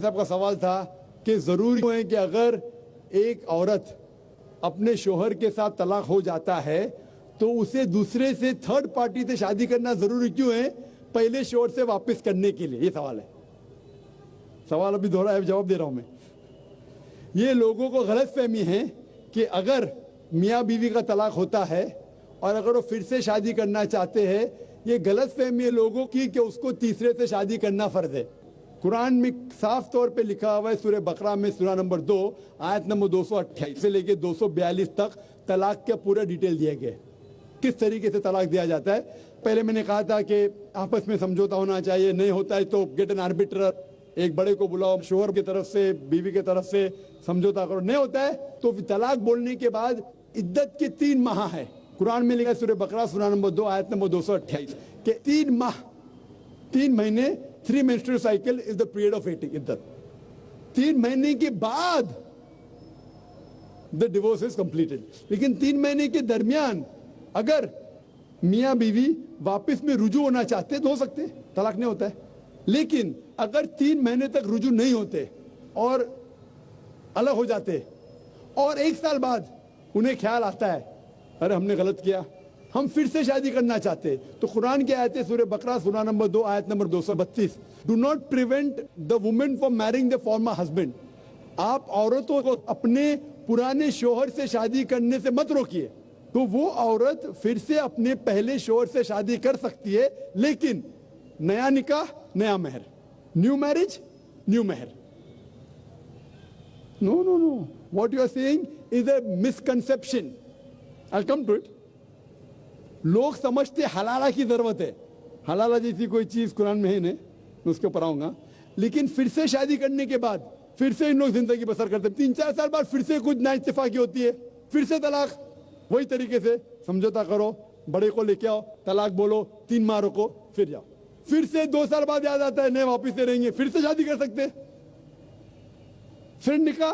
साहब का सवाल था कि जरूरी है कि अगर एक औरत अपने शोहर के साथ तलाक हो जाता है तो उसे दूसरे से थर्ड पार्टी से शादी करना जरूरी क्यों है पहले शोहर से वापस करने के लिए? ये सवाल है। सवाल अभी दोहरा है, जवाब दे रहा हूं मैं। ये लोगों को गलतफहमी है कि अगर मियाँ बीवी का तलाक होता है और अगर वो फिर से शादी करना चाहते हैं, ये गलतफहमी है लोगों की कि उसको तीसरे से शादी करना फर्ज है। कुरान में साफ तौर पे लिखा हुआ है सूरह बकरा में सूरा नंबर 2 आयत नंबर 228 से लेके 242 तक तलाक के पूरा डिटेल दिए गए, किस तरीके से तलाक दिया जाता है। पहले मैंने कहा था कि आपस में समझौता होना चाहिए, नहीं होता है तो गेट एन आर्बिट्रर, एक बड़े को बुलाओ, शोहर की तरफ से बीवी की तरफ से समझौता करो। नहीं होता है तो तलाक बोलने के बाद इद्दत के 3 माह है। कुरान में लिखा है सूरह बकरा सूरा नंबर 2 आयत नंबर 228 के 3 माह, 3 महीने, 3 menstrual cycle is the period of waiting इद्दत। 3 महीने के बाद द डिवोर्स इज कंप्लीटेड। लेकिन 3 महीने के दरमियान अगर मियाँ बीवी वापस में रुजू होना चाहते तो हो सकते, तलाक नहीं होता है। लेकिन अगर 3 महीने तक रुजू नहीं होते और अलग हो जाते और 1 साल बाद उन्हें ख्याल आता है अरे हमने गलत किया, हम फिर से शादी करना चाहते, तो कुरान की आयत है सूरह बकरा सूरा नंबर 2 आयत number 232, do not prevent the women from marrying the former husband. आप औरतों को अपने पुराने शोहर से शादी करने से मत रोकिए। तो वो औरत फिर से अपने पहले शोहर से शादी कर सकती है, लेकिन नया निकाह नया मेहर, new marriage new mehr. No no no, what you are saying is a misconception. I will come to it. लोग समझते हलाला की जरूरत है, हलाला जैसी कोई चीज कुरान में है नहीं, मैं उसके ऊपर आऊंगा। लेकिन फिर से शादी करने के बाद फिर से इन लोग जिंदगी बसर करते, 3-4 साल बाद फिर से कुछ नाइत्तेफाकी होती है, फिर से तलाक। वही तरीके से समझौता करो, बड़े को लेके आओ, तलाक बोलो, 3 माह रुको, फिर जाओ, फिर से 2 साल बाद याद आता है नए वापिस से रहेंगे, फिर से शादी कर सकते, फिर निकाह,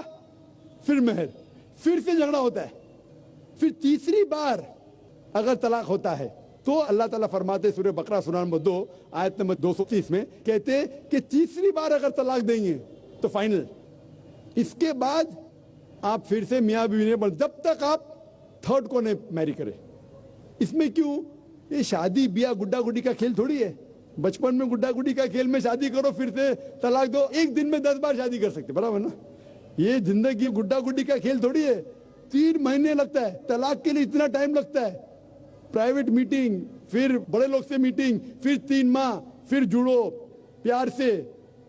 फिर मेहर, फिर से झगड़ा होता है। फिर तीसरी बार अगर तलाक होता है तो अल्लाह ताला फरमाते सूरह बकरा सूरा नंबर 2 आयत नंबर 230 में कहते कि तीसरी बार अगर तलाक देंगे तो फाइनल। इसके बाद आप फिर से मियाँ बीवी ने बन, जब तक आप थर्ड को नहीं मैरी करें। इसमें क्यों? ये शादी ब्याह गुड्डा गुड्डी का खेल थोड़ी है। बचपन में गुड्डा गुड्डी का खेल में शादी करो फिर से तलाक दो, एक दिन में 10 बार शादी कर सकते, बराबर ना? ये जिंदगी गुड्डा गुड्डी का खेल थोड़ी है। 3 महीने लगता है तलाक के लिए, इतना टाइम लगता है। प्राइवेट मीटिंग, फिर बड़े लोग से मीटिंग, फिर 3 माह, फिर जुड़ो प्यार से,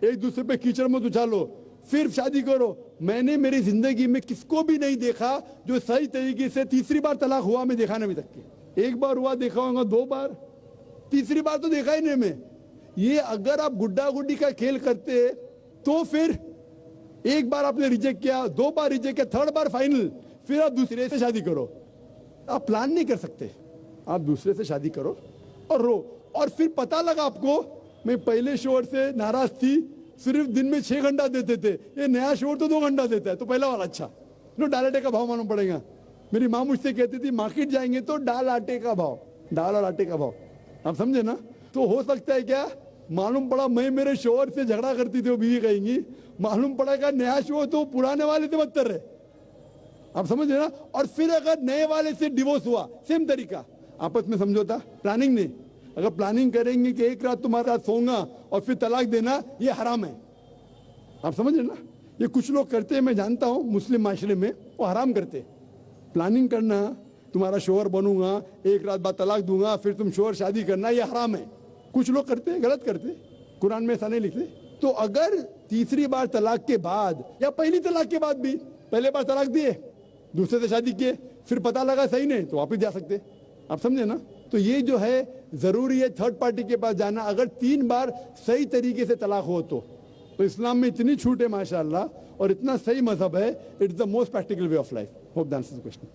एक दूसरे पे कीचड़ मत उछालो, फिर शादी करो। मैंने मेरी जिंदगी में किसको भी नहीं देखा जो सही तरीके से तीसरी बार तलाक हुआ, मैं देखा नहीं अभी तक के। 1 बार हुआ देखा होगा, 2 बार, तीसरी बार तो देखा ही नहीं मैं। ये अगर आप गुड्डा गुड्डी का खेल करते तो फिर 1 बार आपने रिजेक्ट किया, 2 बार रिजेक्ट किया, 3rd बार फाइनल, फिर आप दूसरे से शादी करो। आप प्लान नहीं कर सकते, आप दूसरे से शादी करो और रो। और फिर पता लगा आपको मैं पहले शोहर से नाराज थी, सिर्फ दिन में 6 घंटा देते थे, ये नया शोहर तो 2 घंटा देता है, तो पहला वाला अच्छा। नो, दाल आटे का भाव मालूम पड़ेगा। मेरी माँ मुझसे कहती थी मार्केट जाएंगे तो दाल आटे का भाव, दाल और आटे का भाव, आप समझे ना? तो हो सकता है क्या, मालूम पड़ा मैं मेरे शोहर से झगड़ा करती थी, वो बीवी कहेंगी, मालूम पड़ा क्या नया शोहर तो पुराने वाले से बदतर है, आप समझ रहे ना? और फिर अगर नए वाले से डिवोर्स हुआ, सेम तरीका, आपस में समझौता, प्लानिंग नहीं। अगर प्लानिंग करेंगे कि एक रात तुम्हारे साथ सोऊंगा और फिर तलाक देना, ये हराम है, आप समझ रहे ना? ये कुछ लोग करते हैं, मैं जानता हूं मुस्लिम माशरे में, वो हराम करते। प्लानिंग करना, तुम्हारा शोहर बनूंगा, एक रात बाद तलाक दूंगा, फिर तुम शोहर शादी करना, ये हराम है। कुछ लोग करते हैं, गलत करते, कुरान में ऐसा नहीं लिखते। तो अगर तीसरी बार तलाक के बाद या पहली तलाक के बाद भी, पहले बार तलाक दिए, दूसरे से शादी किए, फिर पता लगा सही नहीं, तो वापिस जा सकते, आप समझे ना? तो ये जो है जरूरी है थर्ड पार्टी के पास जाना, अगर 3 बार सही तरीके से तलाक हो तो इस्लाम में इतनी छूट है माशाअल्लाह, और इतना सही मजहब है, it's the most practical way of life. Hope that answers the question.